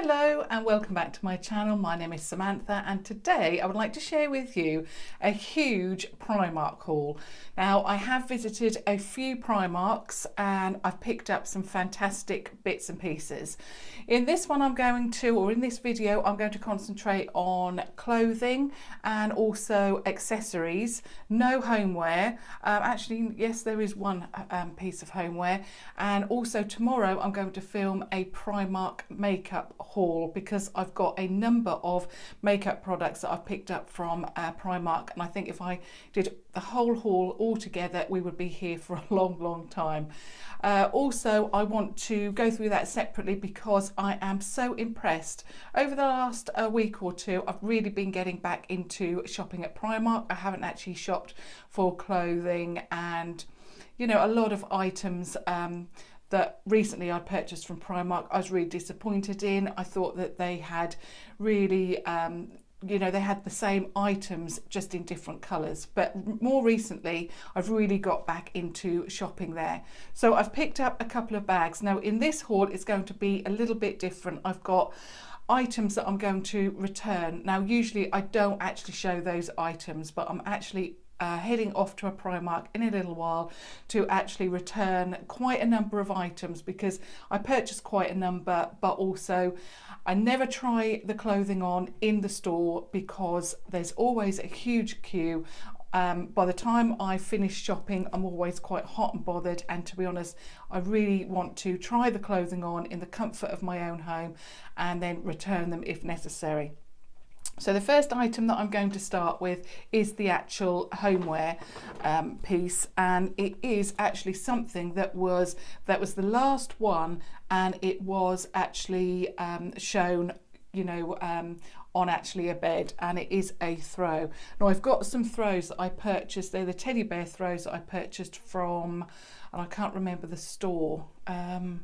Hello and welcome back to my channel. My name is Samantha and today I would like to share with you a huge Primark haul. Now I have visited a few Primarks and I've picked up some fantastic bits and pieces. In this one in this video I'm going to concentrate on clothing and also accessories. No homeware. Actually yes, there is one piece of homeware, and also tomorrow I'm going to film a Primark makeup haul because I've got a number of makeup products that I've picked up from Primark, and I think if I did the whole haul all together we would be here for a long time. Also I want to go through that separately because I am so impressed. Over the last week or two I've really been getting back into shopping at Primark. I haven't actually shopped for clothing and a lot of items that recently I purchased from Primark I was really disappointed in. I thought that they had really they had the same items just in different colours, but more recently I've really got back into shopping there. So I've picked up a couple of bags. Now in this haul it's going to be a little bit different. I've got items that I'm going to return. Now usually I don't actually show those items, but I'm actually heading off to a Primark in a little while to actually return quite a number of items because I purchased quite a number, but also I never try the clothing on in the store because there's always a huge queue. By the time I finish shopping I'm always quite hot and bothered, and to be honest I really want to try the clothing on in the comfort of my own home and then return them if necessary. So the first item that I'm going to start with is the actual homeware piece, and it is actually something that was the last one, and it was actually shown on actually a bed, and it is a throw. Now I've got some throws that I purchased. They're the teddy bear throws that I purchased from, and I can't remember the store. No,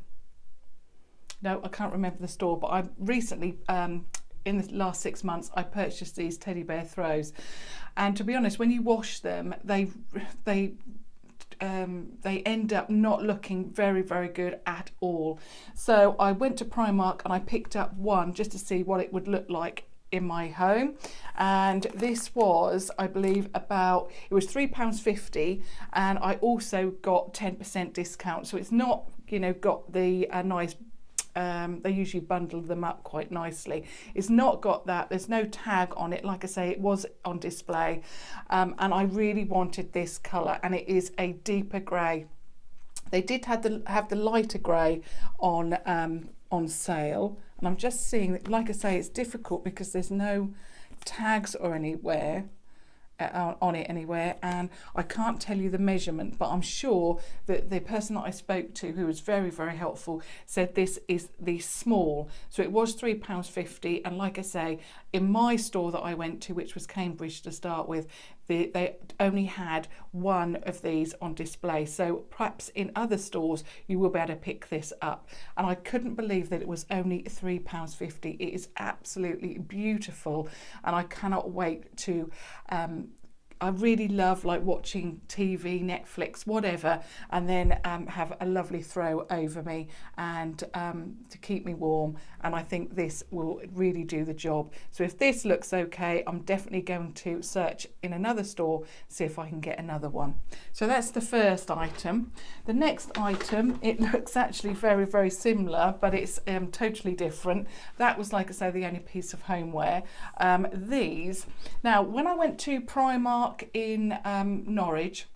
I can't remember the store, but I recently in the last 6 months I purchased these teddy bear throws, and to be honest when you wash them they end up not looking very good at all. So I went to Primark and I picked up one just to see what it would look like in my home, and this was, I believe, it was £3.50, and I also got 10% discount, so it's not got the nice they usually bundle them up quite nicely. It's not got that, there's no tag on it. Like I say, it was on display, and I really wanted this colour, and it is a deeper grey. They did have the lighter grey on sale, and I'm just seeing that, like I say, it's difficult because there's no tags or anywhere on it anywhere, and I can't tell you the measurement, but I'm sure that the person that I spoke to, who was very helpful, said this is the small. So it was £3.50, and like I say, in my store that I went to, which was Cambridge to start with, they only had one of these on display. So perhaps in other stores you will be able to pick this up, and I couldn't believe that it was only £3.50. It is absolutely beautiful, and I cannot wait to I really love watching TV, Netflix, whatever, and then have a lovely throw over me and to keep me warm, and I think this will really do the job. So if this looks okay, I'm definitely going to search in another store, see if I can get another one. So that's the first item. The next item, it looks actually very similar, but it's totally different. That was, like I say, the only piece of homeware. These, now when I went to Primark in Norwich,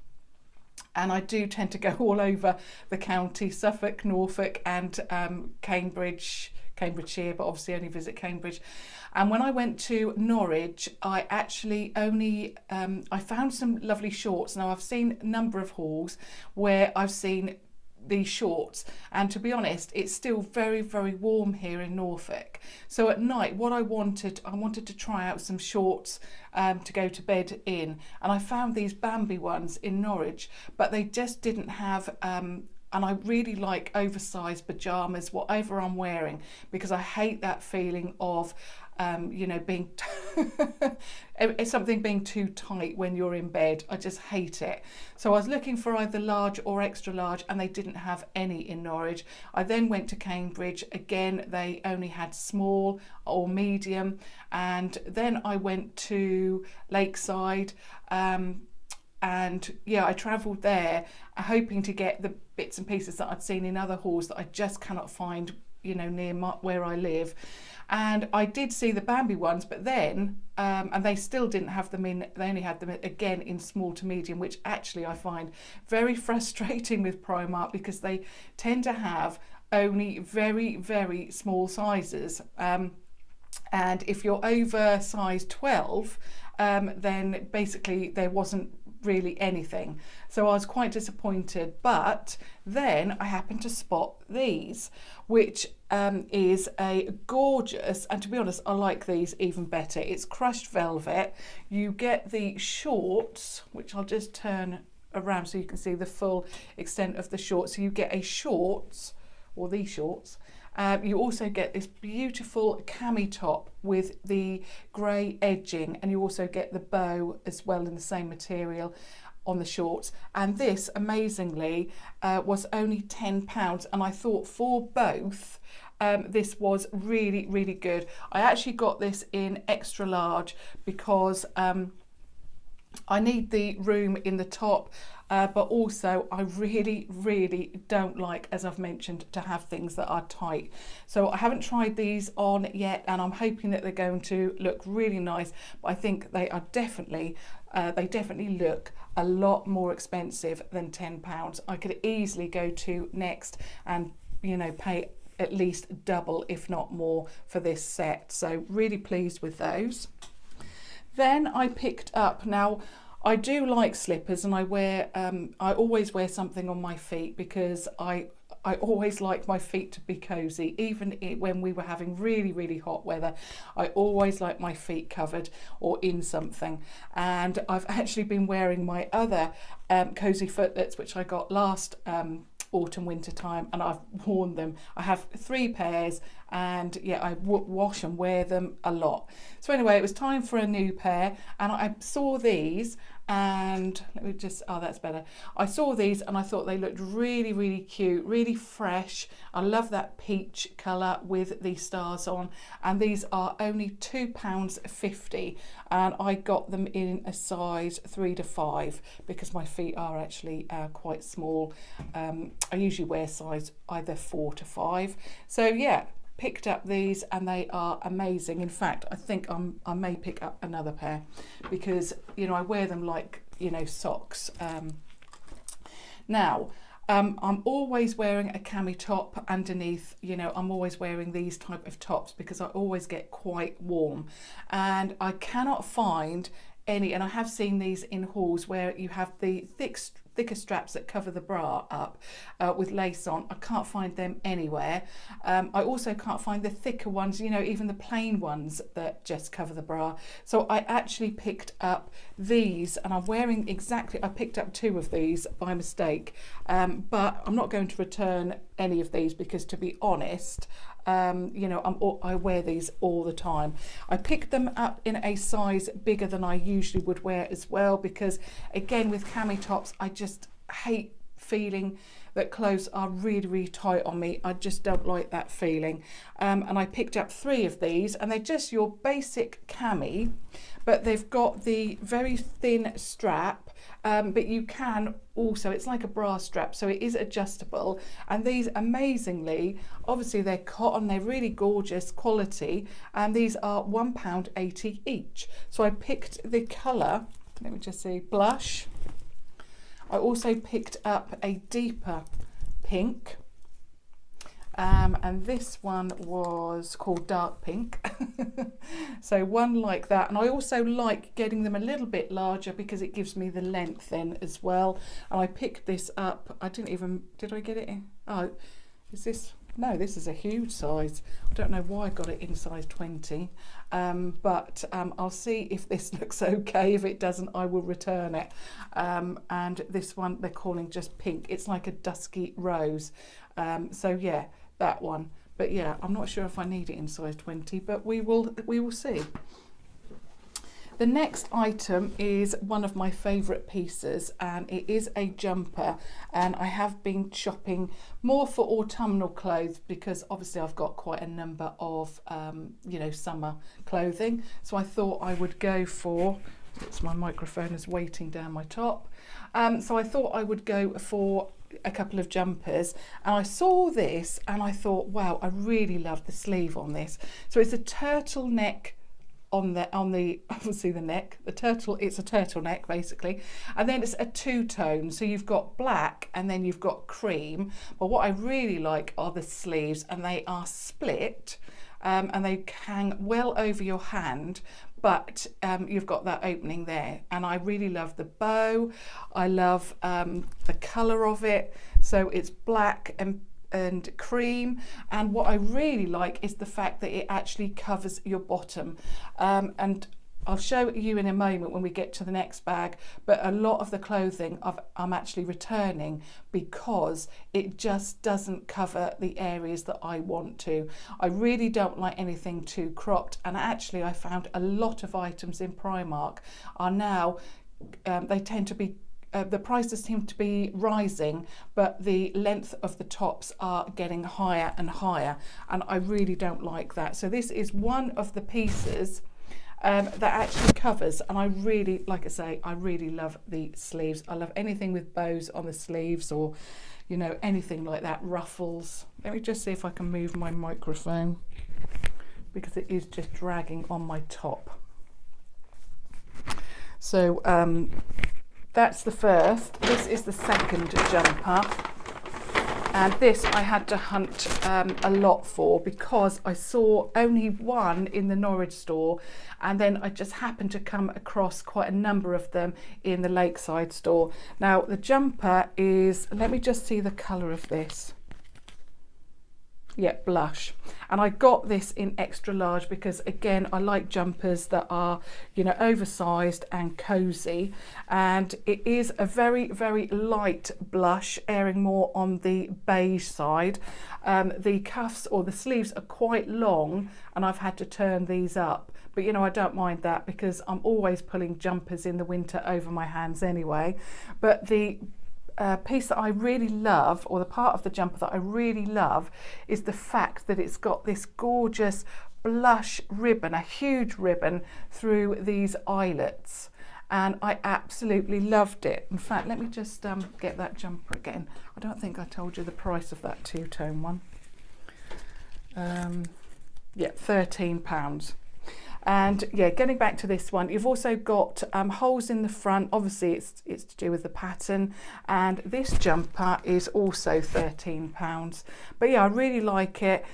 and I do tend to go all over the county, Suffolk, Norfolk and Cambridgeshire, but obviously only visit Cambridge. And when I went to Norwich, I actually only I found some lovely shorts. Now I've seen a number of hauls where I've seen these shorts, and to be honest it's still very warm here in Norfolk. So at night what I wanted to try out some shorts to go to bed in, and I found these Bambi ones in Norwich, but they just didn't have and I really like oversized pajamas, whatever I'm wearing, because I hate that feeling of, you know, being something being too tight when you're in bed. I just hate it. So I was looking for either large or extra large, and they didn't have any in Norwich. I then went to Cambridge. Again, they only had small or medium. And then I went to Lakeside. And yeah, I travelled there hoping to get the bits and pieces that I'd seen in other hauls that I just cannot find, you know, near where I live. And I did see the Bambi ones, but then, and they still didn't have them in, they only had them again in small to medium, which actually I find very frustrating with Primark, because they tend to have only very, very small sizes. And if you're over size 12, then basically there wasn't really anything. So I was quite disappointed, but then I happened to spot these, which is a gorgeous, and to be honest, I like these even better. It's crushed velvet. You get the shorts, which I'll just turn around so you can see the full extent of the shorts. So you get a shorts, or these shorts. You also get this beautiful cami top with the grey edging, and you also get the bow as well in the same material on the shorts. And this, amazingly, was only £10, and I thought for both this was really, really good. I actually got this in extra large because I need the room in the top, but also I really, really don't like, as I've mentioned, to have things that are tight. So I haven't tried these on yet, and I'm hoping that they're going to look really nice, but I think they are definitely, they definitely look a lot more expensive than £10. I could easily go to Next and, you know, pay at least double, if not more, for this set. So really pleased with those. Then I picked up, now I do like slippers, and I always wear something on my feet, because I always like my feet to be cozy. Even when we were having really, really hot weather, I always like my feet covered or in something. And I've actually been wearing my other Cosy Footlets, which I got last autumn winter time, and I've worn them. I have 3 pairs, and yeah, I wash and wear them a lot. So anyway, it was time for a new pair, and I saw these, and let me just, oh, that's better. I saw these and I thought they looked really, really cute, really fresh. I love that peach colour with the stars on, and these are only £2.50, and I got them in a size 3 to 5 because my feet are actually quite small. I usually wear size either 4 to 5. So yeah, picked up these, and they are amazing. In fact, I think I may pick up another pair, because, you know, I wear them like, you know, socks. Now, I'm always wearing a cami top underneath. You know, I'm always wearing these type of tops because I always get quite warm, and I cannot find any, and I have seen these in hauls where you have the thicker straps that cover the bra up with lace on. I can't find them anywhere. I also can't find the thicker ones, you know, even the plain ones that just cover the bra. So I actually picked up these, and I'm wearing exactly, I picked up 2 of these by mistake, but I'm not going to return any of these because, to be honest, you know, I wear these all the time. I picked them up in a size bigger than I usually would wear as well, because again, with cami tops, I just hate feeling that clothes are really, really tight on me. I just don't like that feeling. And I picked up 3 of these, and they're just your basic cami, but they've got the very thin strap, but you can also, it's like a bra strap, so it is adjustable. And these, amazingly, obviously they're cotton, they're really gorgeous quality, and these are £1.80 each. So I picked the colour, let me just see, blush. I also picked up a deeper pink, and this one was called dark pink. So one like that, and I also like getting them a little bit larger because it gives me the length then as well. And I picked this up, I didn't even, did I get it in? Oh, is this, no, this is a huge size. I don't know why I got it in size 20, but I'll see if this looks okay. If it doesn't, I will return it. And this one they're calling just pink. It's like a dusky rose. So yeah, that one. But yeah, I'm not sure if I need it in size 20, but we will see. The next item is one of my favourite pieces, and it is a jumper, and I have been shopping more for autumnal clothes because obviously I've got quite a number of you know, summer clothing, so I thought I would go for, it's my microphone is weighting down my top, so I thought I would go for a couple of jumpers, and I saw this and I thought, wow, I really love the sleeve on this. So it's a turtleneck on the obviously the neck, it's a turtleneck basically, and then it's a two-tone, so you've got black and then you've got cream. But what I really like are the sleeves, and they are split, and they hang well over your hand, but you've got that opening there, and I really love the bow. I love the colour of it, so it's black and cream, and what I really like is the fact that it actually covers your bottom, and I'll show you in a moment when we get to the next bag, but a lot of the clothing I'm actually returning because it just doesn't cover the areas that I want to. I really don't like anything too cropped, and actually I found a lot of items in Primark are now, they tend to be the prices seem to be rising, but the length of the tops are getting higher and higher, and I really don't like that. So this is one of the pieces that actually covers, and I really, like I say, I really love the sleeves. I love anything with bows on the sleeves, or you know, anything like that, ruffles. Let me just see if I can move my microphone because it is just dragging on my top. So that's the first. This is the second jumper, and this I had to hunt a lot for because I saw only one in the Norwich store, and then I just happened to come across quite a number of them in the Lakeside store. Now the jumper is, let me just see the colour of this. Yeah, blush, and I got this in extra large because again I like jumpers that are, you know, oversized and cozy, and it is a very, very light blush, airing more on the beige side. The cuffs or the sleeves are quite long, and I've had to turn these up, but you know, I don't mind that because I'm always pulling jumpers in the winter over my hands anyway. But the piece that I really love, or the part of the jumper that I really love, is the fact that it's got this gorgeous blush ribbon, a huge ribbon through these eyelets, and I absolutely loved it. In fact, let me just get that jumper again. I don't think I told you the price of that two-tone one. Yeah, £13. And yeah, getting back to this one, you've also got holes in the front. Obviously it's to do with the pattern, and this jumper is also £13. But yeah, I really like it.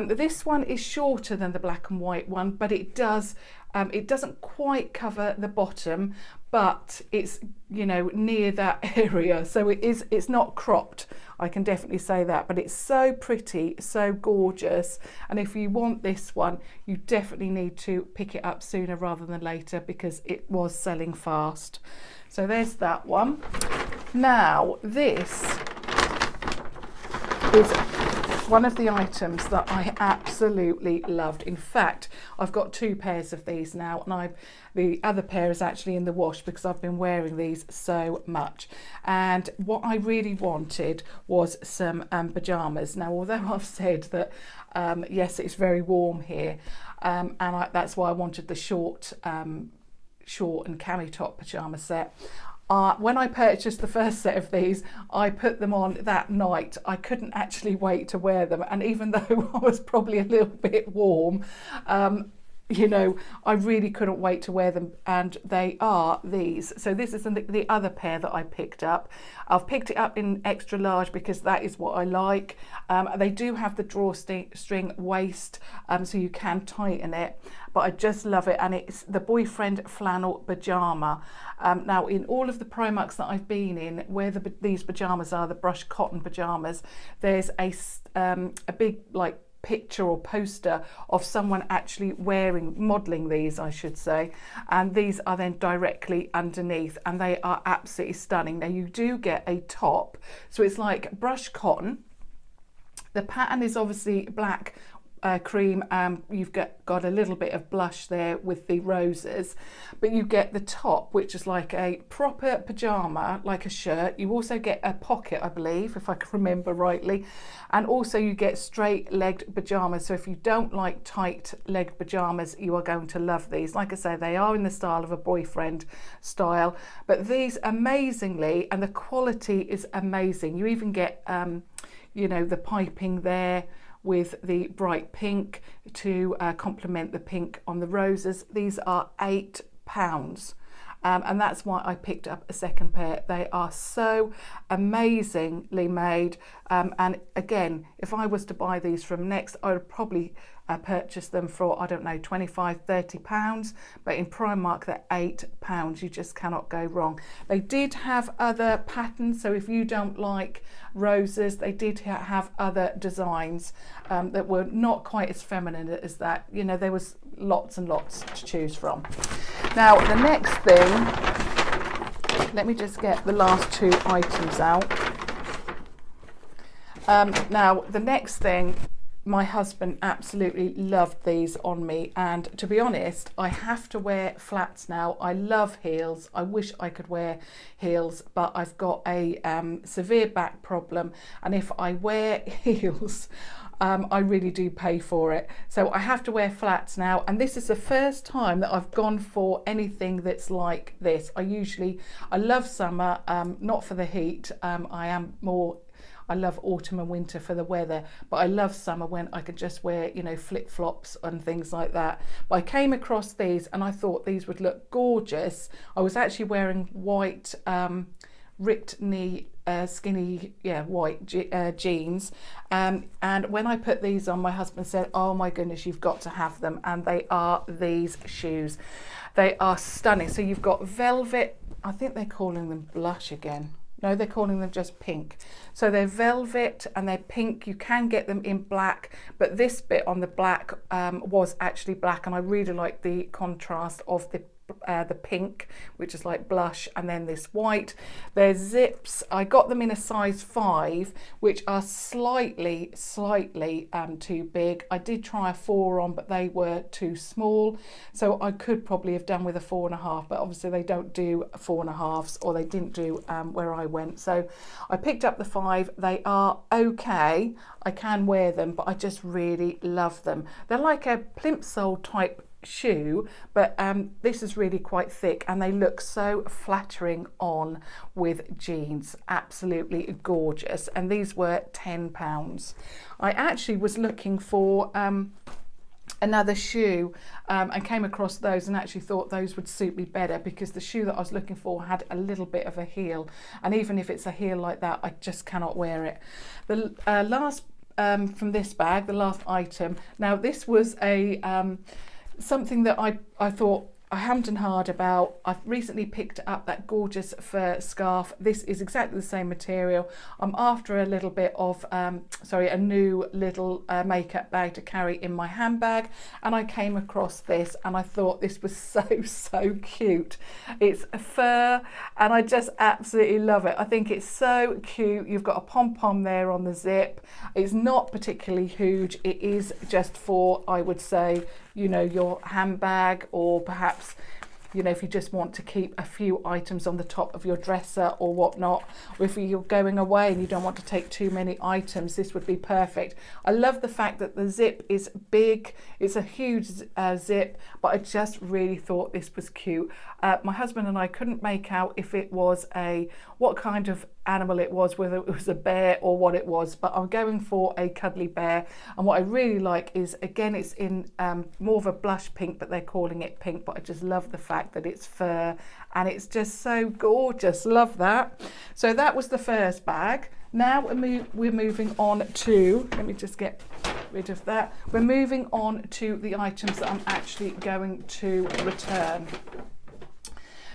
This one is shorter than the black and white one, but it doesn't quite cover the bottom, but it's, you know, near that area, so it's not cropped, I can definitely say that. But it's so pretty, so gorgeous, and if you want this one, you definitely need to pick it up sooner rather than later because it was selling fast. So there's that one. Now this is one of the items that I absolutely loved. In fact, I've got two pairs of these now, and the other pair is actually in the wash because I've been wearing these so much. And what I really wanted was some pyjamas. Now, although I've said that yes, it's very warm here, and that's why I wanted the short and cami top pyjama set. When I purchased the first set of these, I put them on that night. I couldn't actually wait to wear them, and even though I was probably a little bit warm, you know, I really couldn't wait to wear them, and they are these. So this is the other pair that I picked up. I've picked it up in extra large because that is what I like. They do have the drawstring waist, so you can tighten it, but I just love it, and it's the boyfriend flannel pyjama. Now, in all of the Primarks that I've been in, where these pyjamas are, the brushed cotton pyjamas, there's a big like picture or poster of someone actually modelling these, I should say, and these are then directly underneath, and they are absolutely stunning. Now, you do get a top, so it's like brushed cotton. The pattern is obviously black cream. You've got a little bit of blush there with the roses, but you get the top, which is like a proper pyjama, like a shirt. You also get a pocket, I believe, if I can remember rightly, and also you get straight legged pyjamas. So if you don't like tight legged pyjamas, you are going to love these. Like I say, they are in the style of a boyfriend style, but these amazingly, and the quality is amazing. You even get you know, the piping there with the bright pink to complement the pink on the roses. These are £8, and that's why I picked up a second pair. They are so amazingly made, and again, if I was to buy these from Next, I would probably purchase them for, I don't know, £25–30, but in Primark they're £8. You just cannot go wrong. They did have other patterns, so if you don't like roses, they did have other designs that were not quite as feminine as that. You know, there was lots and lots to choose from. Now, the next thing, let me just get the last two items out. Now, the next thing, my husband absolutely loved these on me, and to be honest, I have to wear flats now. I love heels. I wish I could wear heels, but I've got a severe back problem, and if I wear heels, I really do pay for it. So I have to wear flats now, and this is the first time that I've gone for anything that's like this. I love summer, not for the heat. I love autumn and winter for the weather, but I love summer when I could just wear, you know, flip-flops and things like that. But I came across these and I thought these would look gorgeous. I was actually wearing white ripped knee skinny white jeans, and when I put these on, my husband said, oh my goodness, you've got to have them. And they are these shoes. They are stunning. So you've got velvet, I think they're calling them blush again. No, they're calling them just pink. So they're velvet and they're pink. You can get them in black, but this bit on the black was actually black, and I really like the contrast of the pink, which is like blush, and then this white. They're zips. I got them in a size 5, which are slightly too big. I did try a 4 on, but they were too small, so I could probably have done with a 4.5, but obviously they don't do 4.5s, or they didn't do where I went. So I picked up the 5. They are okay. I can wear them, but I just really love them. They're like a plimsoll type shoe, but this is really quite thick, and they look so flattering on with jeans. Absolutely gorgeous, and these were £10. I actually was looking for another shoe and came across those, and actually thought those would suit me better, because the shoe that I was looking for had a little bit of a heel, and even if it's a heel like that, I just cannot wear it. The last from this bag, the last item, now this was a something that I thought I hummed and hawed about. I've recently picked up that gorgeous fur scarf. This is exactly the same material. I'm after a little bit of, a new little makeup bag to carry in my handbag, and I came across this and I thought this was so cute. It's a fur and I just absolutely love it. I think it's so cute. You've got a pom-pom there on the zip. It's not particularly huge. It is just for, I would say, you know, your handbag, or perhaps, you know, if you just want to keep a few items on the top of your dresser or whatnot, or if you're going away and you don't want to take too many items, this would be perfect. I love the fact that the zip is big. It's a huge zip, but I just really thought this was cute. My husband and I couldn't make out if it was what kind of animal it was, whether it was a bear or what it was, but I'm going for a cuddly bear. And what I really like is, again, it's in more of a blush pink, but they're calling it pink, but I just love the fact that it's fur and it's just so gorgeous. Love that. So that was the first bag. Now we're moving on to, let me just get rid of that. We're moving on to the items that I'm actually going to return.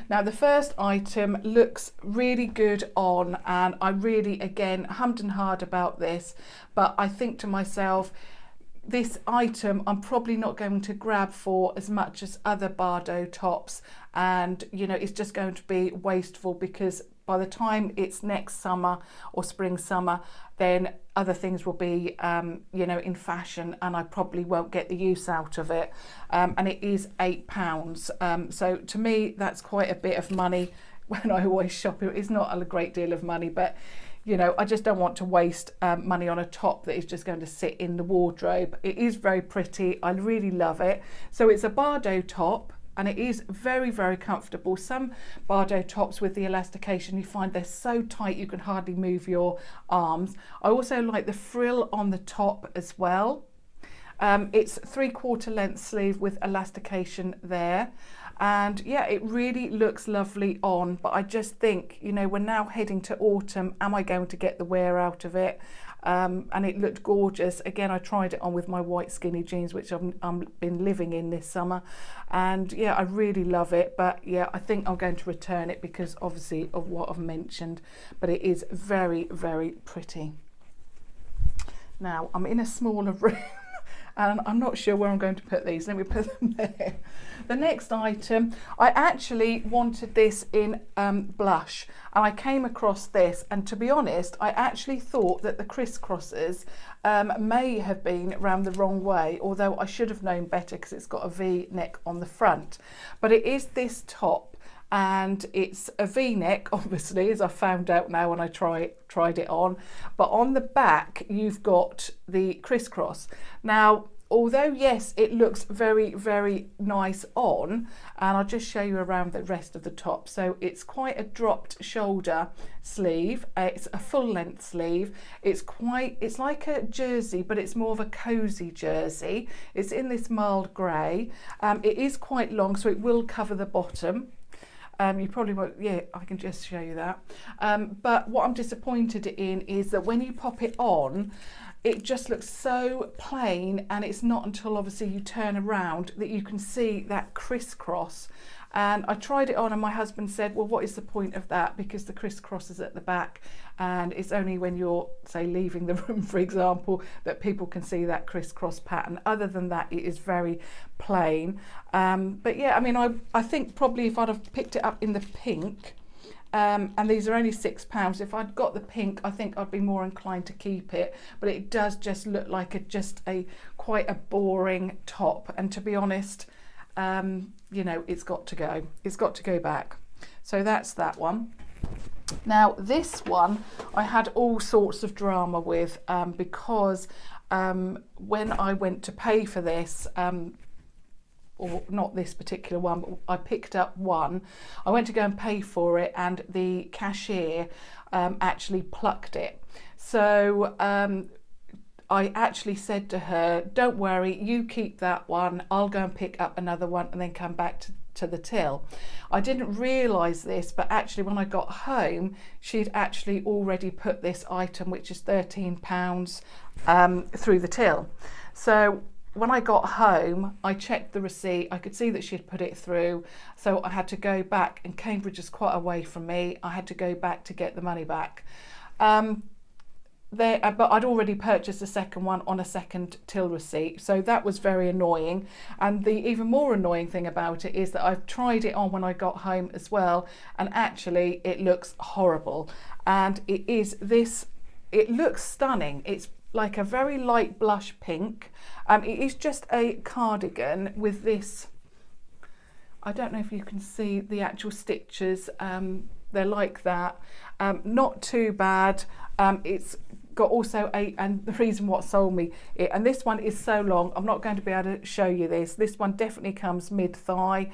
Now the first item looks really good on, and I really, again, hummed and hawed about this, but I think to myself, this item I'm probably not going to grab for as much as other Bardot tops, and you know, it's just going to be wasteful, because by the time it's next summer or spring summer, then other things will be you know, in fashion, and I probably won't get the use out of it. And it is £8, so to me that's quite a bit of money. When I always shop, it's not a great deal of money, but you know, I just don't want to waste money on a top that is just going to sit in the wardrobe. It is very pretty, I really love it. So it's a Bardot top, and it is very, very comfortable. Some Bardot tops with the elastication, you find they're so tight you can hardly move your arms. I also like the frill on the top as well. It's 3/4 length sleeve with elastication there. And yeah, it really looks lovely on, but I just think, you know, we're now heading to autumn. Am I going to get the wear out of it? And it looked gorgeous. Again, I tried it on with my white skinny jeans, which I've been living in this summer. And yeah, I really love it. But yeah, I think I'm going to return it because obviously of what I've mentioned, but it is very, very pretty. Now I'm in a smaller room. And I'm not sure where I'm going to put these. Let me put them there. The next item, I actually wanted this in blush, and I came across this, and to be honest, I actually thought that the crisscrosses may have been round the wrong way, although I should have known better because it's got a V neck on the front. But it is this top, and it's a V-neck, obviously, as I found out now when I tried it on, but on the back you've got the crisscross. Now, although yes, it looks very, very nice on, and I'll just show you around the rest of the top. So it's quite a dropped shoulder sleeve. It's a full length sleeve. It's like a jersey, but it's more of a cozy jersey. It's in this mild grey. It is quite long, so it will cover the bottom. You probably won't, yeah, I can just show you that. But what I'm disappointed in is that when you pop it on, it just looks so plain, and it's not until obviously you turn around that you can see that crisscross. And I tried it on, and my husband said, well, what is the point of that? Because the crisscross is at the back, and it's only when you're, say, leaving the room, for example, that people can see that crisscross pattern. Other than that, it is very plain. But yeah, I mean, I think probably if I'd have picked it up in the pink, and these are only £6, if I'd got the pink, I think I'd be more inclined to keep it. But it does just look like quite a boring top, and to be honest, you know, it's got to go back. So that's that one. Now this one I had all sorts of drama with, because when I went to pay for this, or not this particular one, but I picked up one. I went to go and pay for it, and the cashier actually plucked it. So I actually said to her, don't worry, you keep that one, I'll go and pick up another one and then come back to the till. I didn't realise this, but actually when I got home, she'd actually already put this item, which is £13, through the till. So when I got home, I checked the receipt. I could see that she'd put it through, so I had to go back, and Cambridge is quite away from me. I had to go back to get the money back. But I'd already purchased the second one on a second till receipt, so that was very annoying. And the even more annoying thing about it is that I've tried it on when I got home as well, and actually it looks horrible. And it looks stunning. It's like a very light blush pink. It is just a cardigan with this, I don't know if you can see the actual stitches, they're like that. Not too bad. It's got also and the reason what sold me it, and this one is so long, I'm not going to be able to show you this. This one definitely comes mid-thigh.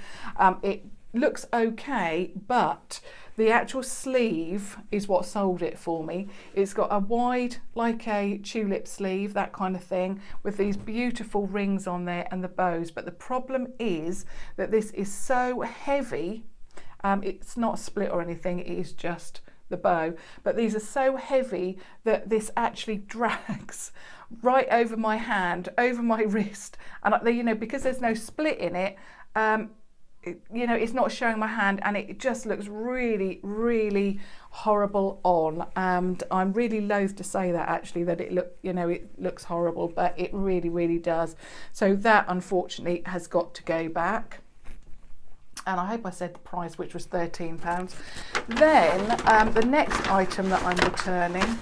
It looks okay, but the actual sleeve is what sold it for me. It's got a wide, like a tulip sleeve, that kind of thing, with these beautiful rings on there and the bows. But the problem is that this is so heavy. It's not split or anything, it is just the bow. But these are so heavy that this actually drags right over my hand, over my wrist. And you know, because there's no split in it, you know, it's not showing my hand, and it just looks really, really horrible on. And I'm really loath to say that, actually, that it looks horrible, but it really, really does. So that unfortunately has got to go back. And I hope I said the price, which was £13. Then the next item that I'm returning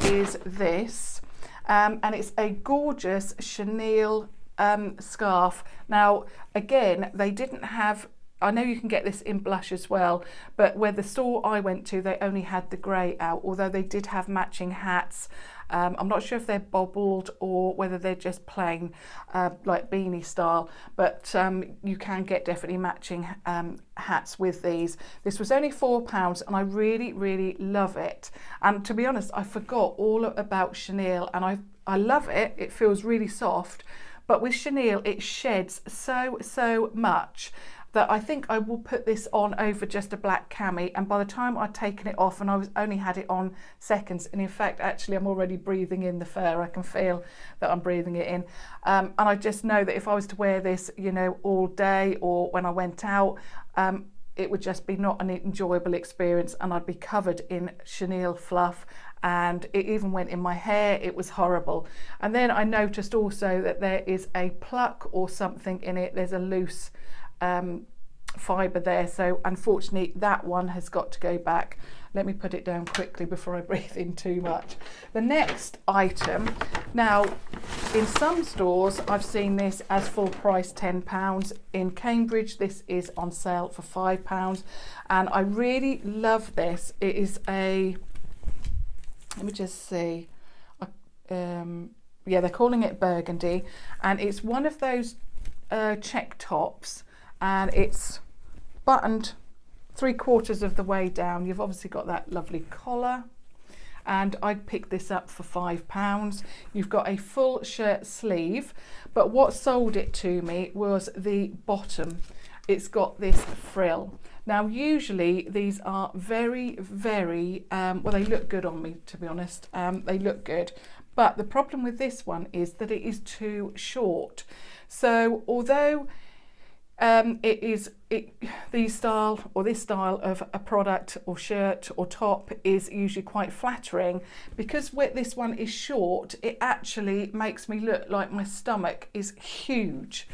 is this, and it's a gorgeous chenille scarf. Now again, they didn't have, I know you can get this in blush as well, but where the store I went to, they only had the grey out, although they did have matching hats. I'm not sure if they're bobbled or whether they're just plain, like beanie style, but you can get definitely matching hats with these. This was only £4 and I really, really love it. And to be honest, I forgot all about chenille, and I love it. It feels really soft, but with chenille, it sheds so much that I think I will put this on over just a black cami, and by the time I'd taken it off, and I only had it on seconds, and in fact actually I'm already breathing in the fur. I can feel that I'm breathing it in, and I just know that if I was to wear this, you know, all day or when I went out, it would just be not an enjoyable experience, and I'd be covered in chenille fluff, and it even went in my hair. It was horrible. And then I noticed also that there is a pluck or something in it. There's a loose fibre there, so unfortunately that one has got to go back. Let me put it down quickly before I breathe in too much. The next item, now in some stores I've seen this as full price £10. In Cambridge this is on sale for £5, and I really love this. It is a, let me just see, yeah, they're calling it Burgandy, and it's one of those check tops, and it's buttoned 3/4 of the way down. You've obviously got that lovely collar, and I picked this up for £5. You've got a full shirt sleeve, but what sold it to me was the bottom. It's got this frill. Now usually these are very, very, well, they look good on me, to be honest. They look good, but the problem with this one is that it is too short. So although this style of a product or shirt or top is usually quite flattering, because this one is short, it actually makes me look like my stomach is huge,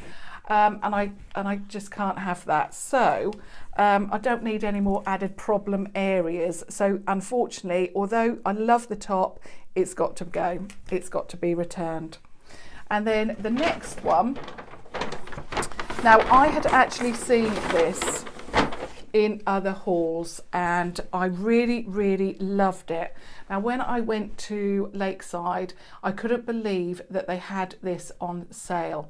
and I just can't have that. So I don't need any more added problem areas. So unfortunately, although I love the top, it's got to go. It's got to be returned. And then the next one. Now I had actually seen this in other hauls and I really, really loved it. Now when I went to Lakeside, I couldn't believe that they had this on sale,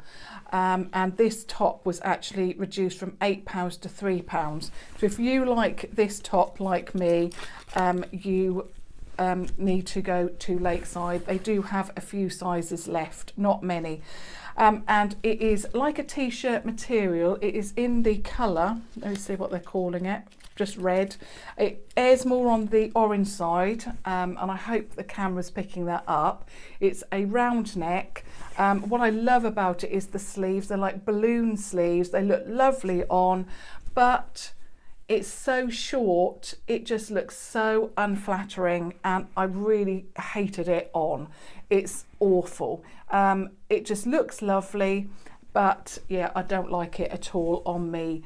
and this top was actually reduced from £8 to £3. So if you like this top like me, you need to go to Lakeside. They do have a few sizes left, not many. And it is like a t-shirt material. It is in the colour, let me see what they're calling it, just red. It airs more on the orange side, and I hope the camera's picking that up. It's a round neck. What I love about it is the sleeves. They're like balloon sleeves. They look lovely on, but it's so short, it just looks so unflattering, and I really hated it on. It's awful. It just looks lovely, but yeah, I don't like it at all on me.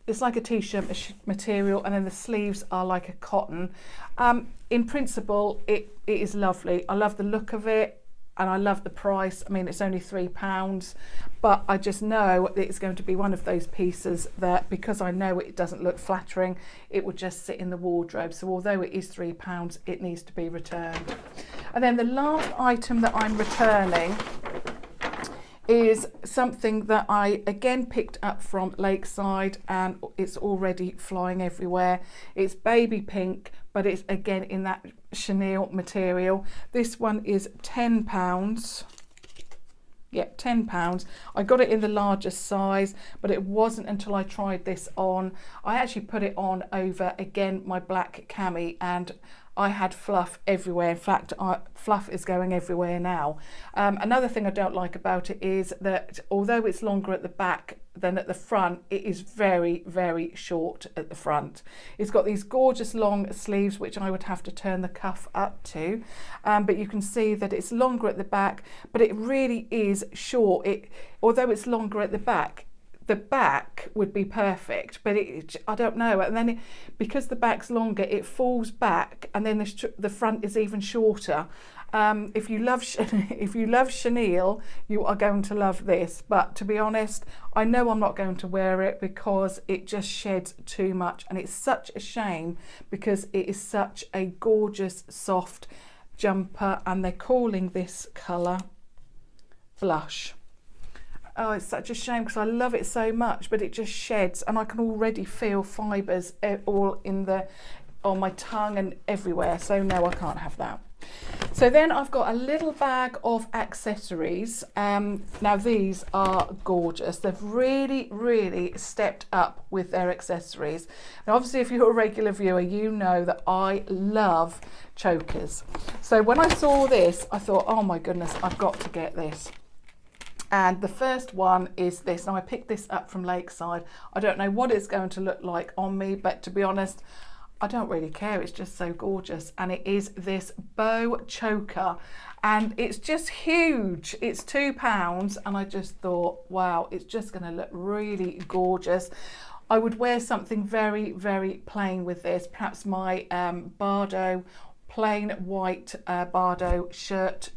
It's like a t-shirt material, and then the sleeves are like a cotton. In principle, it is lovely. I love the look of it, and I love the price. I mean, it's only £3, but I just know that it's going to be one of those pieces that, because I know it doesn't look flattering, it would just sit in the wardrobe. So although it is £3, it needs to be returned. And then the last item that I'm returning is something that I again picked up from Lakeside, and it's already flying everywhere. It's baby pink, but it's again in that chenille material. This one is £10. Yeah, £10. I got it in the largest size, but it wasn't until I tried this on. I actually put it on over, again, my black cami, and I had fluff everywhere. In fact, fluff is going everywhere now. Another thing I don't like about it is that although it's longer at the back than at the front, it is very, very short at the front. It's got these gorgeous long sleeves, which I would have to turn the cuff up to. But you can see that it's longer at the back, but it really is short. Although it's longer at the back would be perfect, but I don't know. And then because the back's longer, it falls back, and then the front is even shorter. If you love chenille, you are going to love this. But to be honest, I know I'm not going to wear it because it just sheds too much, and it's such a shame because it is such a gorgeous soft jumper, and they're calling this colour blush. Oh, it's such a shame because I love it so much, but it just sheds, and I can already feel fibres all on my tongue and everywhere. So no, I can't have that. So then I've got a little bag of accessories. Now these are gorgeous. They've really, really stepped up with their accessories. Now obviously if you're a regular viewer, you know that I love chokers. So when I saw this, I thought, oh my goodness, I've got to get this. And the first one is this. Now I picked this up from Lakeside. I don't know what it's going to look like on me, but to be honest, I don't really care. It's just so gorgeous. And it is this bow choker, and it's just huge. It's £2, and I just thought, wow, it's just going to look really gorgeous. I would wear something very, very plain with this. Perhaps my Bardot, plain white Bardot shirt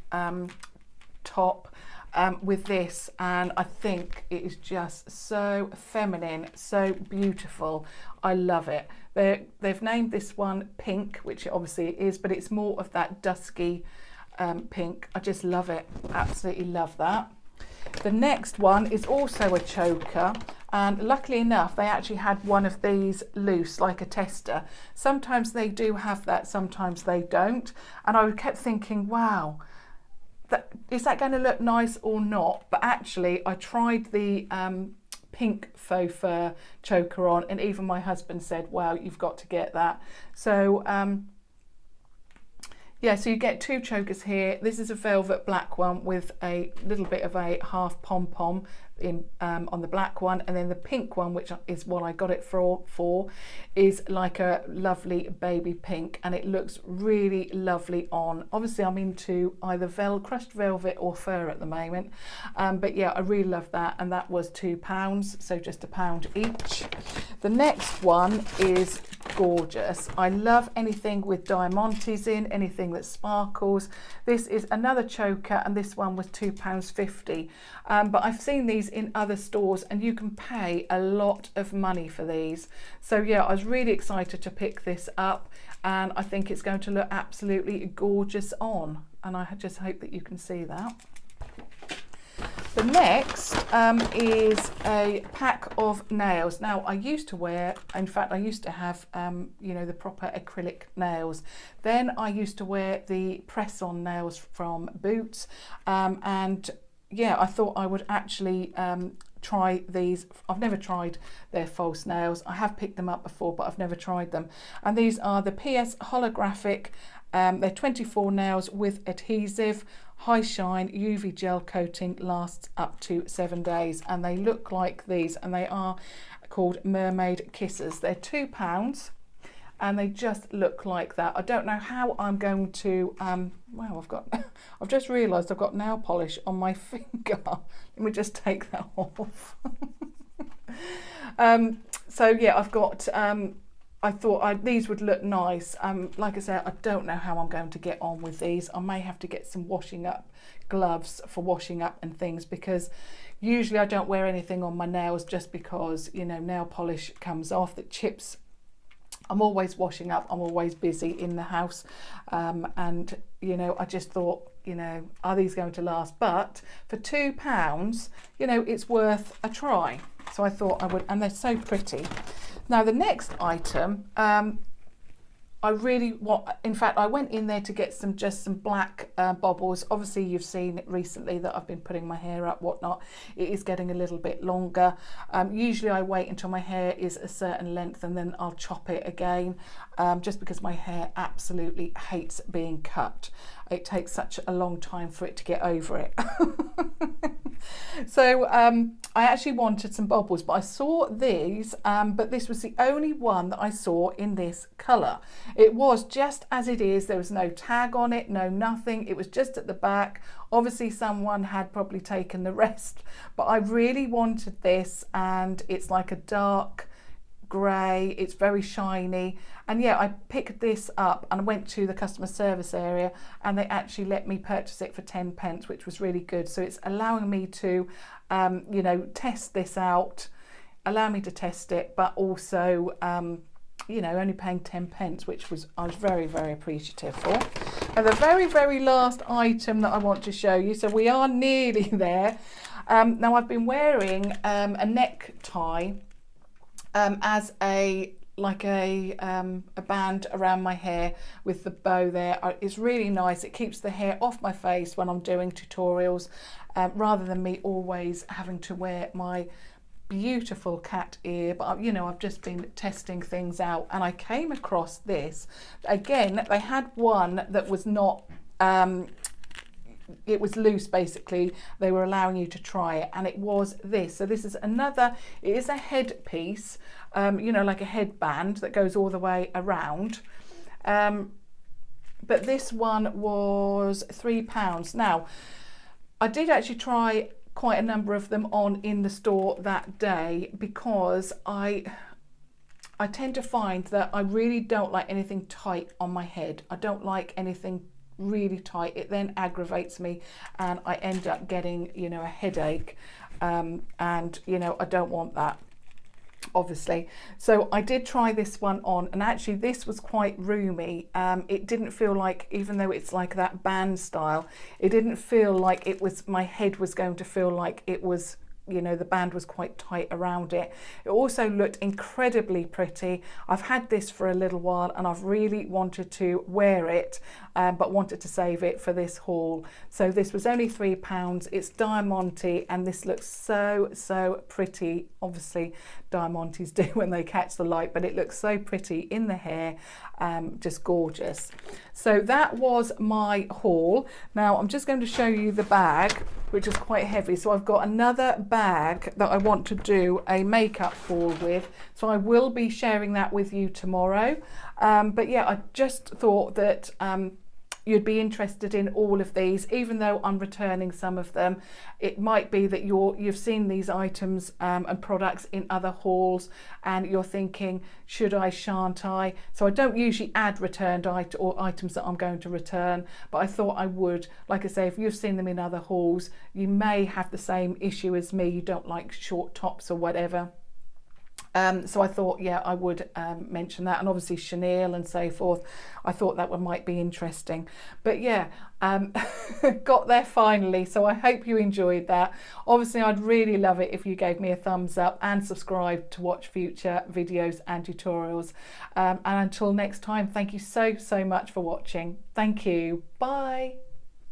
top. With this, and I think it is just so feminine, so beautiful. I love it. They've named this one pink, which obviously it is, but it's more of that dusky pink. I just love it, absolutely love that. The next one is also a choker, and luckily enough they actually had one of these loose, like a tester. Sometimes they do have that, sometimes they don't, and I kept thinking, wow, is that going to look nice or not? But actually I tried the pink faux fur choker on, and even my husband said, wow, you've got to get that. So yeah, so you get two chokers here. This is a velvet black one with a little bit of a half pom-pom on the black one, and then the pink one, which is what I got it for, is like a lovely baby pink, and it looks really lovely on. Obviously I'm into either crushed velvet or fur at the moment, but yeah, I really love that, and that was £2, so just £1 each. The next one is gorgeous. I love anything with diamantes in, anything that sparkles. This is another choker, and this one was £2.50, but I've seen these in other stores, and you can pay a lot of money for these. So yeah, I was really excited to pick this up, and I think it's going to look absolutely gorgeous on, and I just hope that you can see that. The next is a pack of nails. Now I used to wear, in fact I used to have you know, the proper acrylic nails. Then I used to wear the press-on nails from Boots, and yeah, I thought I would actually try these. I've never tried their false nails. I have picked them up before, but I've never tried them. And these are the PS Holographic. They're 24 nails with adhesive, high shine, UV gel coating, lasts up to 7 days. And they look like these, and they are called Mermaid Kisses. They're £2. And they just look like that. I don't know how I'm going to, wow, I've just realised I've got nail polish on my finger. Let me just take that off. So yeah, I've got, I thought these would look nice. Like I said, I don't know how I'm going to get on with these. I may have to get some washing up gloves for washing up and things, because usually I don't wear anything on my nails just because, you know, nail polish comes off, it chips. I'm always washing up, I'm always busy in the house, and you know, I just thought you know, are these going to last? But for £2, you know, it's worth a try. So I thought I would, and they're so pretty. Now the next item, I really want, in fact, I went in there to get just some black bobbles. Obviously, you've seen it recently that I've been putting my hair up, whatnot. It is getting a little bit longer. Usually I wait until my hair is a certain length and then I'll chop it again, just because my hair absolutely hates being cut. It takes such a long time for it to get over it. So I actually wanted some bobbles, but I saw these, but this was the only one that I saw in this colour. It was just as it is. There was no tag on it, no nothing. It was just at the back. Obviously someone had probably taken the rest, but I really wanted this, and it's like a dark grey, it's very shiny. And yeah, I picked this up and I went to the customer service area and they actually let me purchase it for 10p, which was really good. So it's allowing me to you know, test this out, allow me to test it, but also you know, only paying 10p, which I was very, very appreciative for. And the very, very last item that I want to show you, so we are nearly there. Now I've been wearing a necktie as a band around my hair with the bow there. It's really nice. It keeps the hair off my face when I'm doing tutorials, rather than me always having to wear my beautiful cat ear. But you know, I've just been testing things out and I came across this. Again, they had one that was not it was loose, basically. They were allowing you to try it, and it was this. So this is another, it is a headpiece, you know, like a headband that goes all the way around. But this one was £3. Now, I did actually try quite a number of them on in the store that day, because I tend to find that I really don't like anything tight on my head. I don't like anything really tight. It then aggravates me and I end up getting, you know, a headache, and you know, I don't want that, obviously. So I did try this one on, and actually this was quite roomy. It didn't feel like, even though it's like that band style, it didn't feel like it was, my head was going to feel like it was, you know, the band was quite tight around it. It also looked incredibly pretty. I've had this for a little while and I've really wanted to wear it, but wanted to save it for this haul. So this was only £3. It's Diamante, and this looks so, so pretty. Obviously Diamantes do when they catch the light, but it looks so pretty in the hair, just gorgeous. So that was my haul. Now I'm just going to show you the bag, which is quite heavy. So I've got another bag that I want to do a makeup haul with, so I will be sharing that with you tomorrow. But yeah, I just thought that you'd be interested in all of these, even though I'm returning some of them. It might be that you've seen these items and products in other hauls and you're thinking, should I, shan't I? So I don't usually add returned items that I'm going to return, but I thought I would. Like I say, if you've seen them in other hauls, you may have the same issue as me. You don't like short tops or whatever. So I thought, yeah, I would mention that, and obviously Chanel and so forth. I thought that one might be interesting. But yeah, got there finally. So I hope you enjoyed that. Obviously, I'd really love it if you gave me a thumbs up and subscribe to watch future videos and tutorials. And until next time, thank you so, so much for watching. Thank you. Bye.